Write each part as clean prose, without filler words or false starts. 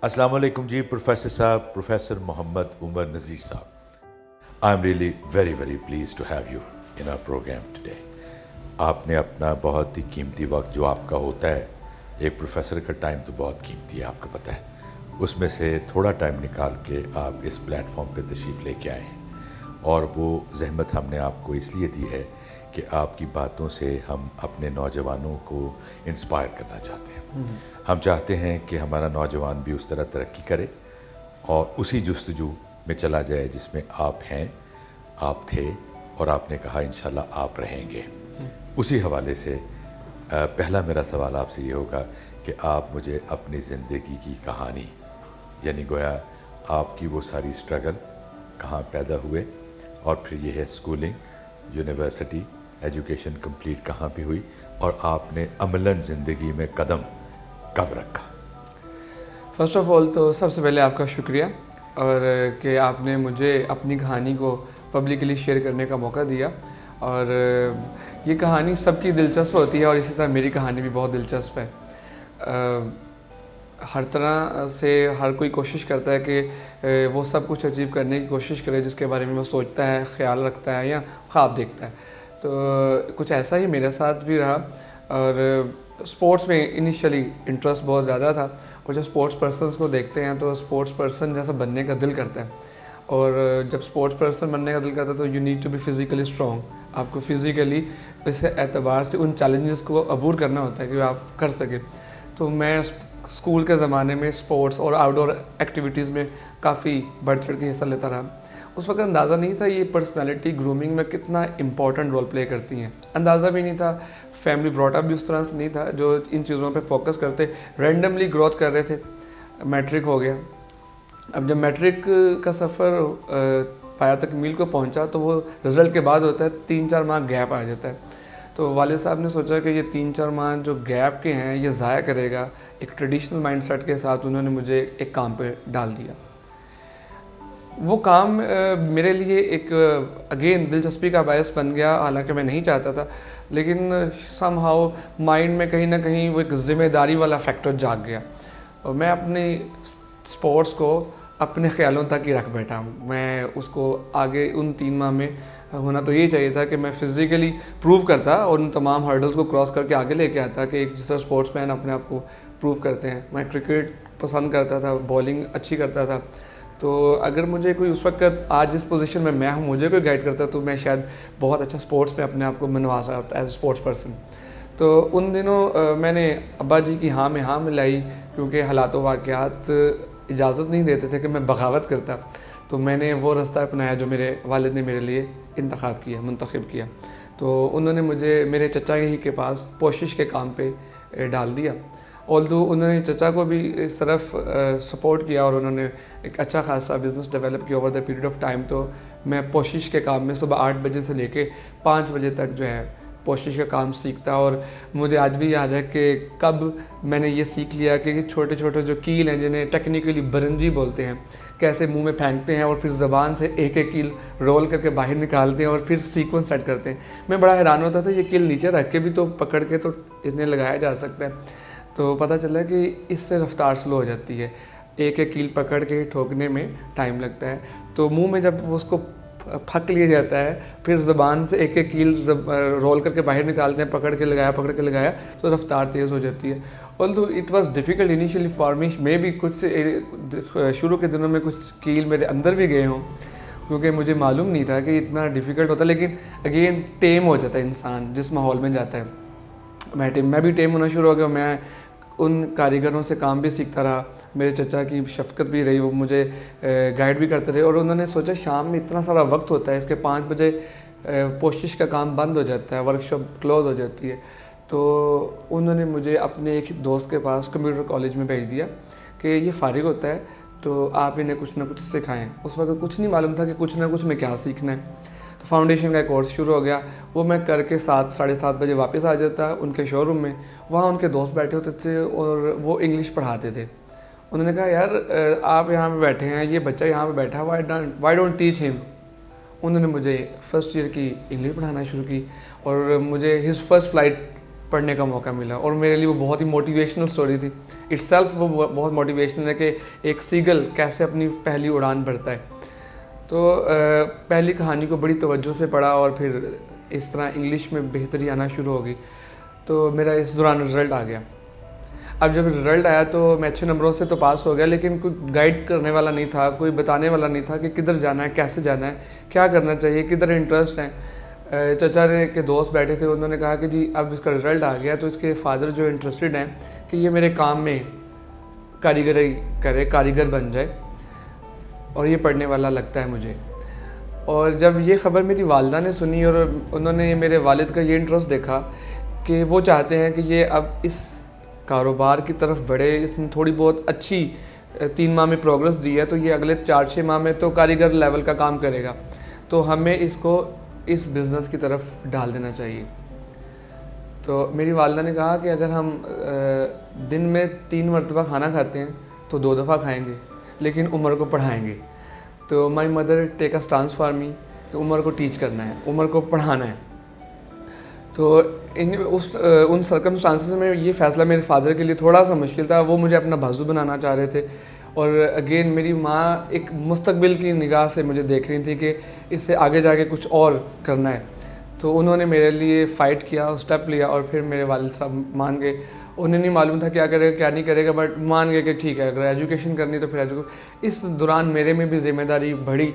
السلام علیکم جی پروفیسر صاحب, پروفیسر محمد عمر نذیر صاحب. I am really very very pleased to have you in our program today. آپ نے اپنا بہت ہی قیمتی وقت جو آپ کا ہوتا ہے, ایک پروفیسر کا ٹائم تو بہت قیمتی ہے آپ کو پتہ ہے, اس میں سے تھوڑا ٹائم نکال کے آپ اس پلیٹ فارم پہ تشریف لے کے آئے ہیں. اور وہ زحمت ہم نے آپ کو اس لیے دی ہے کہ آپ کی باتوں سے ہم اپنے نوجوانوں کو انسپائر کرنا چاہتے ہیں. ہم چاہتے ہیں کہ ہمارا نوجوان بھی اس طرح ترقی کرے اور اسی جستجو میں چلا جائے جس میں آپ ہیں, آپ تھے اور آپ نے کہا انشاءاللہ آپ رہیں گے. اسی حوالے سے پہلا میرا سوال آپ سے یہ ہوگا کہ آپ مجھے اپنی زندگی کی کہانی, یعنی گویا آپ کی وہ ساری اسٹرگل, کہاں پیدا ہوئے اور پھر یہ ہے اسکولنگ, یونیورسٹی, ایجوکیشن کمپلیٹ کہاں پہ ہوئی, اور آپ نے عملاً زندگی میں قدم کب رکھا. فرسٹ آف آل تو سب سے پہلے آپ کا شکریہ, اور کہ آپ نے مجھے اپنی کہانی کو پبلکلی شیئر کرنے کا موقع دیا. اور یہ کہانی سب کی دلچسپ ہوتی ہے اور اسی طرح میری کہانی بھی بہت دلچسپ ہے. ہر طرح سے ہر کوئی کوشش کرتا ہے کہ وہ سب کچھ اچیو کرنے کی کوشش کرے جس کے بارے میں وہ سوچتا ہے, خیال رکھتا ہے یا خواب دیکھتا ہے. تو کچھ ایسا ہی میرے ساتھ بھی رہا. اور اسپورٹس میں انیشلی انٹرسٹ بہت زیادہ تھا, اور جب اسپورٹس پرسنس کو دیکھتے ہیں تو اسپورٹس پرسن جیسا بننے کا دل کرتا ہے. اور جب اسپورٹس پرسن بننے کا دل کرتا ہے تو you need to be physically strong. آپ کو فزیکلی اس اعتبار سے ان چیلنجز کو عبور کرنا ہوتا ہے کہ آپ کر سکیں. تو میں اسکول کے زمانے میں اسپورٹس اور آؤٹ ڈور ایکٹیویٹیز میں کافی بڑھ چڑھ کے حصہ لیتا رہا. اس وقت اندازہ نہیں تھا یہ پرسنالٹی گرومنگ میں کتنا امپورٹنٹ رول پلے کرتی ہیں, اندازہ بھی نہیں تھا. فیملی براٹ اپ بھی اس طرح سے نہیں تھا جو ان چیزوں پہ فوکس کرتے, رینڈملی گروتھ کر رہے تھے. میٹرک ہو گیا. اب جب میٹرک کا سفر پایا تکمیل کو پہنچا تو وہ رزلٹ کے بعد ہوتا ہے, 3-4 ماہ گیپ آ جاتا ہے. تو والد صاحب نے سوچا کہ یہ 3-4 ماہ جو گیپ کے ہیں یہ ضائع کرے گا. ایک ٹریڈیشنل مائنڈ سیٹ کے ساتھ انہوں نے مجھے ایک کام پہ ڈال دیا. وہ کام میرے لیے ایک اگین دلچسپی کا باعث بن گیا, حالانکہ میں نہیں چاہتا تھا, لیکن سم ہاؤ مائنڈ میں کہیں نہ کہیں وہ ایک ذمہ داری والا فیکٹر جاگ گیا. اور میں اپنی اسپورٹس کو اپنے خیالوں تک ہی رکھ بیٹھا ہوں. میں اس کو آگے ان 3 ماہ میں ہونا تو یہ چاہیے تھا کہ میں فزیکلی پروو کرتا اور ان تمام ہرڈلز کو کراس کر کے آگے لے کے آتا کہ ایک جس طرح اسپورٹس مین اپنے آپ کو پروو کرتے ہیں. میں کرکٹ پسند کرتا تھا, بالنگ اچھی کرتا تھا. تو اگر مجھے کوئی اس وقت آج جس پوزیشن میں ہوں مجھے کوئی گائیڈ کرتا تو میں شاید بہت اچھا اسپورٹس میں اپنے آپ کو منوا سکتا ایز اے اسپورٹس پرسن. تو ان دنوں میں نے ابا جی کی ہاں میں ہاں ملائی, کیونکہ حالات و واقعات اجازت نہیں دیتے تھے کہ میں بغاوت کرتا. تو میں نے وہ راستہ اپنایا جو میرے والد نے میرے لیے منتخب کیا. تو انہوں نے مجھے میرے چچا ہی کے پاس پوشش کے کام پہ ڈال دیا. آلدو انہوں نے چچا کو بھی اس طرف سپورٹ کیا اور انہوں نے ایک اچھا خاصا بزنس ڈیولپ کیا over the period of time. تو میں پوشش کے کام میں صبح 8 بجے سے لے کے 5 بجے تک جو ہے پوشش کا کام سیکھتا. اور مجھے آج بھی یاد ہے کہ کب میں نے یہ سیکھ لیا کہ چھوٹے چھوٹے جو کیل ہیں جنہیں ٹیکنیکلی برنجی بولتے ہیں, کیسے منہ میں پھینکتے ہیں اور پھر زبان سے ایک ایک کیل رول کر کے باہر نکالتے ہیں اور پھر سیکوینس سیٹ کرتے ہیں. میں بڑا حیران ہوتا تھا, یہ کیل نیچے رکھ کے بھی تو پکڑ کے تو انہیں لگایا جا سکتا ہے. تو پتہ چلا کہ اس سے رفتار سلو ہو جاتی ہے, ایک ایک کیل پکڑ کے ٹھوکنے میں ٹائم لگتا ہے. تو منہ میں جب اس کو پھک لیا جاتا ہے پھر زبان سے ایک ایک کیل رول کر کے باہر نکالتے ہیں, پکڑ کے لگایا تو رفتار تیز ہو جاتی ہے. آلدو it was difficult initially for me, میں بھی کچھ شروع کے دنوں میں کچھ کیل میرے اندر بھی گئے ہوں, کیونکہ مجھے معلوم نہیں تھا کہ اتنا ڈیفیکلٹ ہوتا. لیکن اگین ٹیم ہو جاتا ہے انسان جس ماحول میں جاتا ہے. میں بھی ٹیم ہونا شروع ہو گیا. میں ان کاریگروں سے کام بھی سیکھتا رہا, میرے چچا کی شفقت بھی رہی, وہ مجھے گائیڈ بھی کرتے رہے. اور انہوں نے سوچا شام میں اتنا سارا وقت ہوتا ہے, اس کے 5 بجے پوشش کا کام بند ہو جاتا ہے, ورک شاپ کلوز ہو جاتی ہے. تو انہوں نے مجھے اپنے ایک دوست کے پاس کمپیوٹر کالج میں بھیج دیا کہ یہ فارغ ہوتا ہے تو آپ انہیں کچھ نہ کچھ سکھائیں. اس وقت کچھ نہیں معلوم تھا کہ کچھ نہ کچھ میں کیا سیکھنا ہے. تو فاؤنڈیشن کا کورس شروع ہو گیا. وہ میں کر کے 7-7:30 بجے واپس آ جاتا ان کے شو روم میں. وہاں ان کے دوست بیٹھے ہوتے تھے اور وہ انگلش پڑھاتے تھے. انہوں نے کہا یار آپ یہاں پہ بیٹھے ہیں, یہ بچہ یہاں پہ بیٹھا, وائی ڈونٹ ٹیچ ہم. انہوں نے مجھے فرسٹ ایئر کی انگلش پڑھانا شروع کی اور مجھے ہز فرسٹ فلائٹ پڑھنے کا موقع ملا, اور میرے لیے وہ بہت ہی موٹیویشنل سٹوری تھی. اٹ سیلف وہ بہت موٹیویشنل ہے کہ ایک سیگل کیسے اپنی پہلی اڑان بھرتا ہے. تو پہلی کہانی کو بڑی توجہ سے پڑھا, اور پھر اس طرح انگلش میں بہتری آنا شروع ہو گئی. تو میرا اس دوران رزلٹ آ گیا. اب جب رزلٹ آیا تو میں اچھے نمبروں سے تو پاس ہو گیا, لیکن کوئی گائیڈ کرنے والا نہیں تھا, کوئی بتانے والا نہیں تھا کہ کدھر جانا ہے, کیسے جانا ہے, کیا کرنا چاہیے, کدھر انٹرسٹ ہیں. چچا کے دوست بیٹھے تھے, انہوں نے کہا کہ جی اب اس کا رزلٹ آ گیا تو اس کے فادر جو انٹرسٹڈ ہیں کہ یہ میرے کام میں کاریگری کرے, کاریگر بن جائے, اور یہ پڑھنے والا لگتا ہے مجھے. اور جب یہ خبر میری والدہ نے سنی, اور انہوں نے میرے والد کا یہ انٹرسٹ دیکھا کہ وہ چاہتے ہیں کہ یہ اب اس کاروبار کی طرف بڑھے, اس نے تھوڑی بہت اچھی 3 ماہ میں پروگرس دی ہے, تو یہ اگلے 4-6 ماہ میں تو کاریگر لیول کا کام کرے گا, تو ہمیں اس کو اس بزنس کی طرف ڈال دینا چاہیے. تو میری والدہ نے کہا کہ اگر ہم دن میں 3 مرتبہ کھانا کھاتے ہیں تو 2 دفعہ کھائیں گے, لیکن عمر کو پڑھائیں گے. تو my mother take a stance for me کہ عمر کو ٹیچ کرنا ہے, عمر کو پڑھانا ہے. تو ان سرکمسٹانسز میں یہ فیصلہ میرے فادر کے لیے تھوڑا سا مشکل تھا. وہ مجھے اپنا بازو بنانا چاہ رہے تھے, اور اگین میری ماں ایک مستقبل کی نگاہ سے مجھے دیکھ رہی تھی کہ اس سے آگے جا کے کچھ اور کرنا ہے. تو انہوں نے میرے لیے فائٹ کیا, اسٹیپ لیا, اور پھر میرے والد صاحب مان گئے. انہیں نہیں معلوم تھا کیا کرے گا کیا نہیں کرے گا, بٹ مان گئے کہ ٹھیک ہے, اگر ایجوکیشن کرنی تو پھر اس دوران میرے میں بھی ذمہ داری بڑھی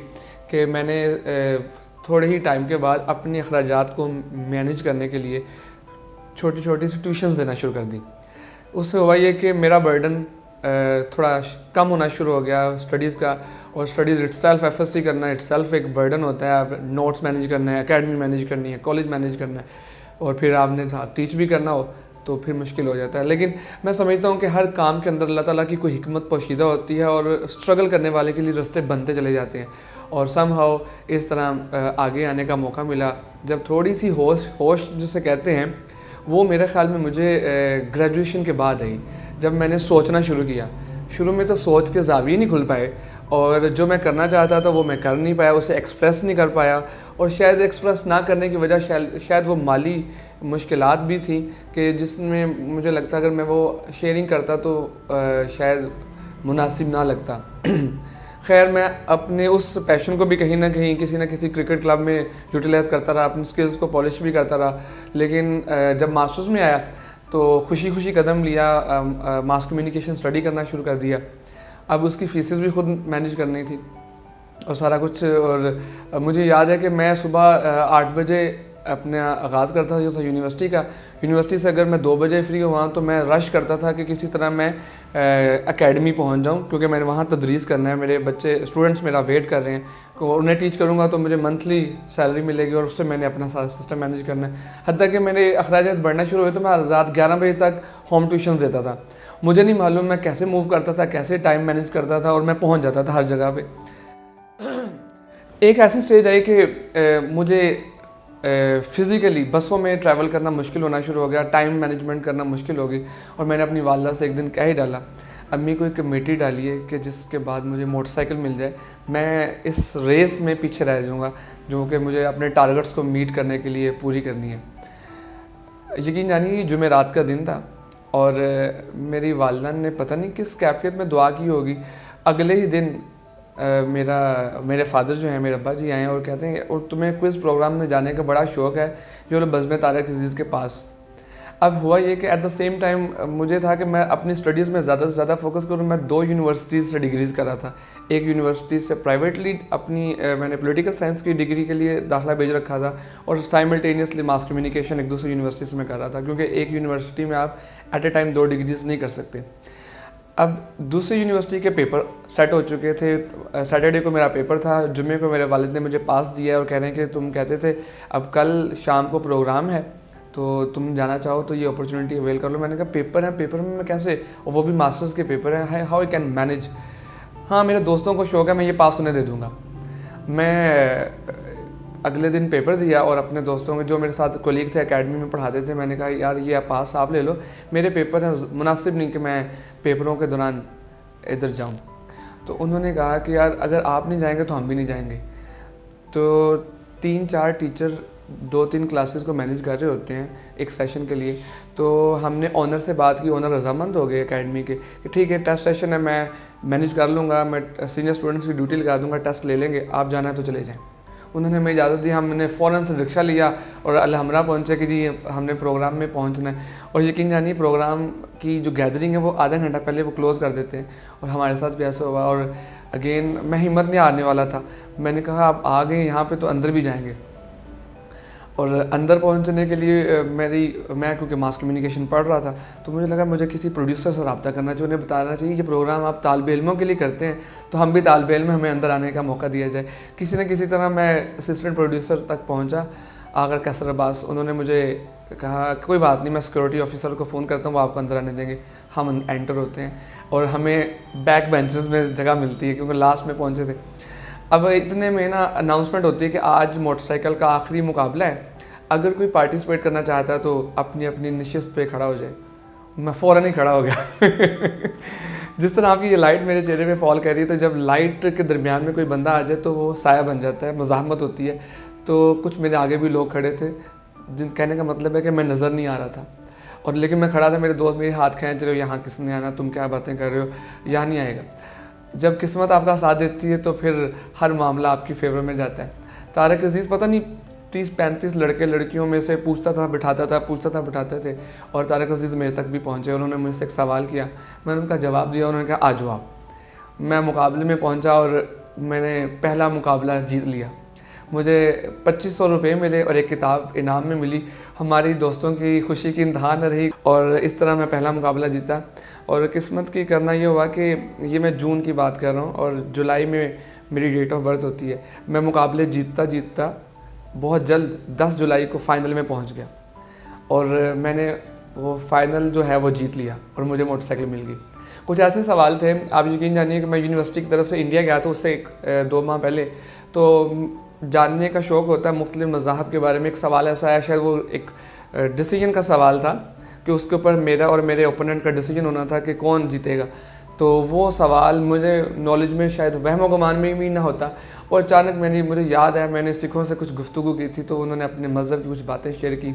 کہ میں نے تھوڑے ہی ٹائم کے بعد اپنے اخراجات کو مینیج کرنے کے لیے چھوٹی چھوٹی سی ٹیوشنز دینا شروع کر دی. اس سے ہوا یہ کہ میرا برڈن تھوڑا کم ہونا شروع ہو گیا اسٹڈیز کا, اور اسٹڈیز اٹ سیلف FSC کرنا اٹ سیلف ایک برڈن ہوتا ہے. آپ نوٹس مینیج کرنا ہے, اکیڈمی مینیج کرنی ہے, کالج مینیج کرنا ہے, اور پھر آپ نے ٹیچ بھی کرنا ہو تو پھر مشکل ہو جاتا ہے. لیکن میں سمجھتا ہوں کہ ہر کام کے اندر اللہ تعالیٰ کی کوئی حکمت پوشیدہ ہوتی ہے, اور اسٹرگل کرنے والے کے لیے راستے بنتے چلے جاتے ہیں. اور سم ہاؤ اس طرح آگے آنے کا موقع ملا. جب تھوڑی سی ہوش جسے کہتے ہیں, وہ میرے خیال میں مجھے گریجویشن کے بعد آئی, جب میں نے سوچنا شروع کیا. شروع میں تو سوچ کے زاویے نہیں کھل پائے, اور جو میں کرنا چاہتا تھا وہ میں کر نہیں پایا, اسے ایکسپریس نہیں کر پایا. اور شاید ایکسپریس نہ کرنے کی وجہ شاید وہ مالی مشکلات بھی تھیں کہ جس میں مجھے لگتا اگر میں وہ شیئرنگ کرتا تو شاید مناسب نہ لگتا. خیر میں اپنے اس پیشن کو بھی کہیں نہ کہیں کسی نہ کسی کرکٹ کلب میں یوٹیلائز کرتا رہا, اپنی سکلز کو پالش بھی کرتا رہا. لیکن جب ماسٹرز میں آیا تو خوشی قدم لیا, ماس کمیونیکیشن اسٹڈی کرنا شروع کر دیا. اب اس کی فیسز بھی خود مینیج کرنی تھی اور سارا کچھ. اور مجھے یاد ہے کہ میں صبح 8 بجے اپنا آغاز کرتا تھا جو تھا یونیورسٹی کا. یونیورسٹی سے اگر میں 2 بجے فری ہوا تو میں رش کرتا تھا کہ کسی طرح میں اکیڈمی پہنچ جاؤں, کیونکہ میں نے وہاں تدریس کرنا ہے. میرے بچے اسٹوڈنٹس میرا ویٹ کر رہے ہیں, انہیں ٹیچ کروں گا تو مجھے منتھلی سیلری ملے گی, اور اس سے میں نے اپنا سارا سسٹم مینیج کرنا ہے. حتیٰ کہ میرے اخراجات بڑھنا شروع ہوئے تو میں رات 11 بجے تک ہوم ٹیوشنز دیتا تھا. مجھے نہیں معلوم میں کیسے موو کرتا تھا, کیسے ٹائم مینیج کرتا تھا, اور میں پہنچ جاتا تھا ہر جگہ پہ. ایک ایسی سٹیج آئی کہ مجھے فزیکلی بسوں میں ٹریول کرنا مشکل ہونا شروع ہو گیا, ٹائم مینجمنٹ کرنا مشکل ہو گئی. اور میں نے اپنی والدہ سے ایک دن کہہ ہی ڈالا, امی کو ایک کمیٹی ڈالیے کہ جس کے بعد مجھے موٹر سائیکل مل جائے, میں اس ریس میں پیچھے رہ جاؤں گا جو کہ مجھے اپنے ٹارگٹس کو میٹ کرنے کے لیے پوری کرنی ہے. یقین جانیے جمعرات کا دن تھا, اور میری والدہ نے پتہ نہیں کس کیفیت میں دعا کی ہوگی. اگلے ہی دن میرے فادر جو ہیں, میرے ابا جی آئے ہیں اور کہتے ہیں اور تمہیں کوئز پروگرام میں جانے کا بڑا شوق ہے جو بزم طارق عزیز کے پاس. اب ہوا یہ کہ ایٹ دا سیم ٹائم مجھے تھا کہ میں اپنی اسٹڈیز میں زیادہ سے زیادہ فوکس کروں. میں 2 یونیورسٹیز سے ڈگریز کر رہا تھا. ایک یونیورسٹی سے پرائیویٹلی اپنی میں نے پولیٹیکل سائنس کی ڈگری کے لیے داخلہ بھیج رکھا تھا, اور سائملٹینیسلی ماس کمیونیکیشن ایک دوسری یونیورسٹی سے میں کر رہا تھا, کیونکہ ایک یونیورسٹی میں آپ ایٹ اے ٹائم 2 ڈگریز نہیں کر سکتے. اب دوسری یونیورسٹی کے پیپر سیٹ ہو چکے تھے. سیٹرڈے کو میرا پیپر تھا, جمعے کو میرے والد نے مجھے پاس دیا اور کہہ رہے ہیں کہ تم کہتے تھے اب کل شام کو پروگرام ہے تو تم جانا چاہو تو یہ اپرچونیٹی اویل کر لو. میں نے کہا پیپر ہے, پیپر میں کیسے, اور وہ بھی ماسٹرز کے پیپر ہیں, ہاؤ آئی کین مینیج. ہاں میرے دوستوں کو شوق ہے, میں یہ پاس ہونے دے دوں گا. میں اگلے دن پیپر دیا اور اپنے دوستوں کے جو میرے ساتھ کولیگ تھے اکیڈمی میں پڑھاتے تھے, میں نے کہا یار یہ پاس آپ لے لو, میرے پیپر ہیں, مناسب نہیں کہ میں پیپروں کے دوران ادھر جاؤں. تو انہوں نے کہا کہ یار اگر آپ نہیں جائیں گے تو ہم بھی نہیں جائیں گے. تو 3-4 ٹیچر 2-3 کلاسز کو مینیج کر رہے ہوتے ہیں ایک سیشن کے لیے. تو ہم نے آنر سے بات کی, آنر رضامند ہو گئے اکیڈمی کے کہ ٹھیک ہے ٹیسٹ سیشن ہے, میں مینیج کر لوں گا, میں سینئر اسٹوڈنٹس کی ڈیوٹی لگا دوں گا, ٹیسٹ لے لیں گے, آپ جانا ہے تو چلے جائیں. انہوں نے ہمیں اجازت دی. ہم نے فوراً سے رکشہ لیا اور الحمرا پہنچے کہ جی ہم نے پروگرام میں پہنچنا ہے. اور یقین جانیے پروگرام کی جو گیدرنگ ہے وہ آدھا گھنٹہ پہلے وہ کلوز کر دیتے ہیں, اور ہمارے ساتھ بھی ایسا ہوا. اور اگین میں ہمت نہیں ہارنے والا تھا, میں نے کہا آپ آ گئے یہاں پہ تو اندر بھی جائیں گے. اور اندر پہنچنے کے لیے میں کیونکہ ماس کمیونیکیشن پڑھ رہا تھا تو مجھے لگا مجھے کسی پروڈیوسر سے رابطہ کرنا چاہیے, انہیں بتانا چاہیے یہ پروگرام آپ طالب علموں کے لیے کرتے ہیں تو ہم بھی طالب علم ہمیں اندر آنے کا موقع دیا جائے. کسی نہ کسی طرح میں اسسٹنٹ پروڈیوسر تک پہنچا, آغر کیسر عباس. انہوں نے مجھے کہا کوئی بات نہیں, میں سیکورٹی آفیسر کو فون کرتا ہوں, وہ آپ کو اندر آنے دیں گے. ہم انٹر ہوتے ہیں اور ہمیں بیک بینچز میں جگہ ملتی ہے کیونکہ لاسٹ میں پہنچے تھے. اب اتنے میں نا اناؤنسمنٹ ہوتی ہے کہ آج موٹر سائیکل کا آخری مقابلہ ہے, اگر کوئی پارٹیسپیٹ کرنا چاہتا ہے تو اپنی اپنی نشست پہ کھڑا ہو جائے. میں فوراً ہی کھڑا ہو گیا. جس طرح آپ کی یہ لائٹ میرے چہرے پہ فال کر رہی ہے تو جب لائٹ کے درمیان میں کوئی بندہ آ جائے تو وہ سایہ بن جاتا ہے, مزاحمت ہوتی ہے. تو کچھ میرے آگے بھی لوگ کھڑے تھے جن کہنے کا مطلب ہے کہ میں نظر نہیں آ رہا تھا, اور لیکن میں کھڑا تھا. میرے دوست میرے ہاتھ کھینچ رہے ہو, یہاں کس نے آنا, تم کیا باتیں کر رہے ہو, یہاں نہیں آئے گا. جب قسمت آپ کا ساتھ دیتی ہے تو پھر ہر معاملہ آپ کی فیور میں جاتا ہے. طارق عزیز پتہ نہیں 30-35 لڑکے لڑکیوں میں سے پوچھتا تھا بٹھاتے تھے, اور طارق عزیز میرے تک بھی پہنچے. انہوں نے مجھ سے ایک سوال کیا, میں نے ان کا جواب دیا, انہوں نے کہا آ جاؤ. میں مقابلے میں پہنچا اور میں نے پہلا مقابلہ جیت لیا. مجھے 2500 روپے ملے اور ایک کتاب انعام میں ملی. ہماری دوستوں کی خوشی کی انتہا نہ رہی, اور اس طرح میں پہلا مقابلہ جیتا. اور قسمت کی کرنا یہ ہوا کہ یہ میں جون کی بات کر رہا ہوں اور جولائی میں میری ڈیٹ آف برتھ ہوتی ہے. میں مقابلے جیتتا بہت جلد 10 جولائی کو فائنل میں پہنچ گیا, اور میں نے وہ فائنل جو ہے وہ جیت لیا اور مجھے موٹر سائیکل مل گئی. کچھ ایسے سوال تھے, آپ یقین جانیے کہ میں یونیورسٹی کی طرف سے انڈیا گیا تھا اس سے 2 ماہ پہلے, تو جاننے کا شوق ہوتا ہے مختلف مذاہب کے بارے میں. ایک سوال ایسا آیا, شاید وہ ایک ڈیسیجن کا سوال تھا کہ اس کے اوپر میرا اور میرے اوپوننٹ کا ڈیسیجن ہونا تھا کہ کون جیتے گا. تو وہ سوال مجھے نالج میں شاید وہم و گمان میں بھی نہ ہوتا, اور اچانک مجھے یاد ہے میں نے سکھوں سے کچھ گفتگو کی تھی, تو انہوں نے اپنے مذہب کی کچھ باتیں شیئر کی.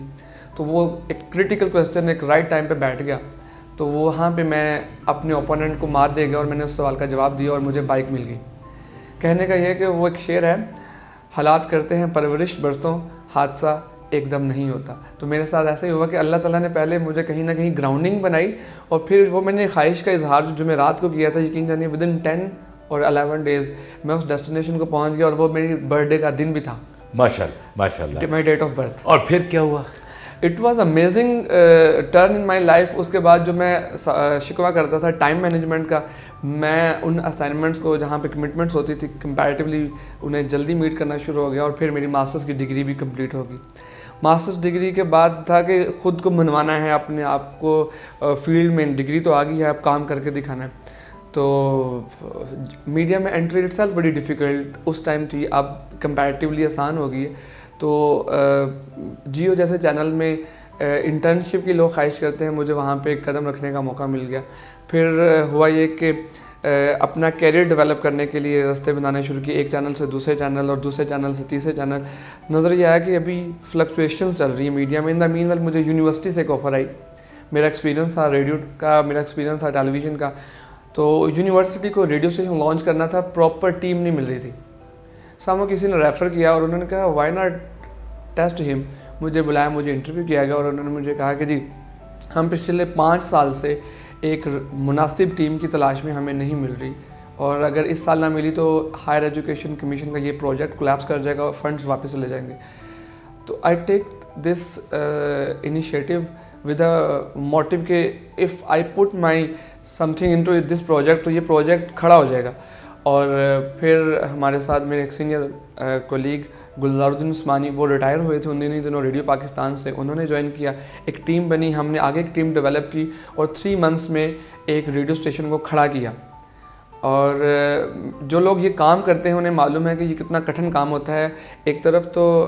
تو وہ ایک کریٹیکل کویسچن ایک رائٹ ٹائم پہ بیٹھ گیا, تو وہاں پہ میں اپنے اوپوننٹ کو مات دے گیا اور میں نے اس سوال کا جواب دیا اور مجھے بائک مل گئی. کہنے کا یہ ہے کہ وہ ایک شعر ہے, حالات کرتے ہیں پرورش برسوں, حادثہ ایک دم نہیں ہوتا. تو میرے ساتھ ایسا ہی ہوا کہ اللہ تعالیٰ نے پہلے مجھے کہیں نہ کہیں گراؤنڈنگ بنائی, اور پھر وہ میں نے خواہش کا اظہار جو جمعرات کو کیا تھا, یقین جانیے ودن 10 اور 11 days میں اس ڈیسٹینیشن کو پہنچ گیا, اور وہ میری برتھ ڈے کا دن بھی تھا. ماشاء اللہ, مائی ڈیٹ آف برتھ. اور پھر کیا ہوا؟ It was amazing turn in my life. اس کے بعد جو میں شکوہ کرتا تھا ٹائم مینجمنٹ کا, میں ان اسائنمنٹس کو جہاں پہ کمٹمنٹس ہوتی تھی کمپیریٹیولی انہیں جلدی میٹ کرنا شروع ہو گیا, اور پھر میری ماسٹرز کی ڈگری بھی کمپلیٹ ہوگی. ماسٹرز ڈگری کے بعد تھا کہ خود کو منوانا ہے, اپنے آپ کو فیلڈ میں, ڈگری تو آ گئی ہے, اب کام کر کے دکھانا ہے. تو میڈیا میں انٹری اٹ سیلف بڑی ڈیفیکلٹ اس ٹائم تھی, اب کمپیریٹیولی آسان ہو گئی ہے. تو جیو جیسے چینل میں انٹرنشپ کی لوگ خواہش کرتے ہیں, مجھے وہاں پہ ایک قدم رکھنے کا موقع مل گیا. پھر ہوا یہ کہ اپنا کیریئر ڈیولپ کرنے کے لیے راستے بنانے شروع کیے, ایک چینل سے دوسرے چینل اور دوسرے چینل سے تیسرے چینل. نظر یہ آیا کہ ابھی فلکچویشنز چل رہی ہیں میڈیا میں. ان دا مین ویل مجھے یونیورسٹی سے ایک آفر آئی, میرا ایکسپیرینس تھا ریڈیو کا, میرا ایکسپیرینس تھا ٹیلی ویژن کا. تو یونیورسٹی کو ریڈیو اسٹیشن لانچ کرنا تھا, پراپر ٹیم نہیں مل رہی تھی. سامو کسی نے ریفر کیا اور انہوں نے کہا وائی ناٹ ٹیسٹ ہم. مجھے بلایا, مجھے انٹرویو کیا گیا, اور انہوں نے مجھے کہا کہ جی ہم پچھلے 5 سال سے ایک مناسب ٹیم کی تلاش میں ہمیں نہیں مل رہی, اور اگر اس سال نہ ملی تو ہائر ایجوکیشن کمیشن کا یہ پروجیکٹ کولیپس کر جائے گا اور فنڈز واپس لے جائیں گے. تو I take this initiative with a motive کہ if I put my something in to this project تو یہ پروجیکٹ کھڑا ہو جائے گا. اور پھر ہمارے ساتھ میرے ایک سینئر کولیگ گلزار الدین عثمانی, وہ ریٹائر ہوئے تھے انہیں دنوں ریڈیو پاکستان سے, انہوں نے جوائن کیا. ایک ٹیم بنی, ہم نے آگے ایک ٹیم ڈیولپ کی, اور 3 months میں ایک ریڈیو اسٹیشن کو کھڑا کیا. اور جو لوگ یہ کام کرتے ہیں انہیں معلوم ہے کہ یہ کتنا کٹھن کام ہوتا ہے. ایک طرف تو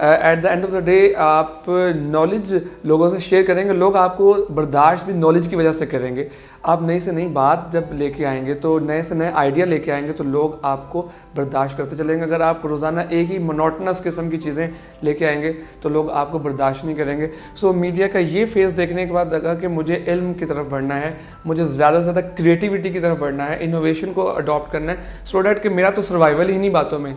at the end of the day آپ نالج لوگوں سے شیئر کریں گے, لوگ آپ کو برداشت بھی نالج کی وجہ سے کریں گے. آپ نئی سے نئی بات جب لے کے آئیں گے تو نئے سے نئے آئیڈیا لے کے آئیں گے تو لوگ آپ کو برداشت کرتے چلیں گے. اگر آپ روزانہ ایک ہی مونوٹنس قسم کی چیزیں لے کے آئیں گے تو لوگ آپ کو برداشت نہیں کریں گے. سو میڈیا کا یہ فیز دیکھنے کے بعد لگا کہ مجھے علم کی طرف بڑھنا ہے, مجھے زیادہ سے زیادہ کریٹیوٹی کی طرف بڑھنا ہے, انوویشن کو اڈاپٹ کرنا ہے, سو دیٹ کہ میرا تو سروائیول ہی نہیں باتوں میں.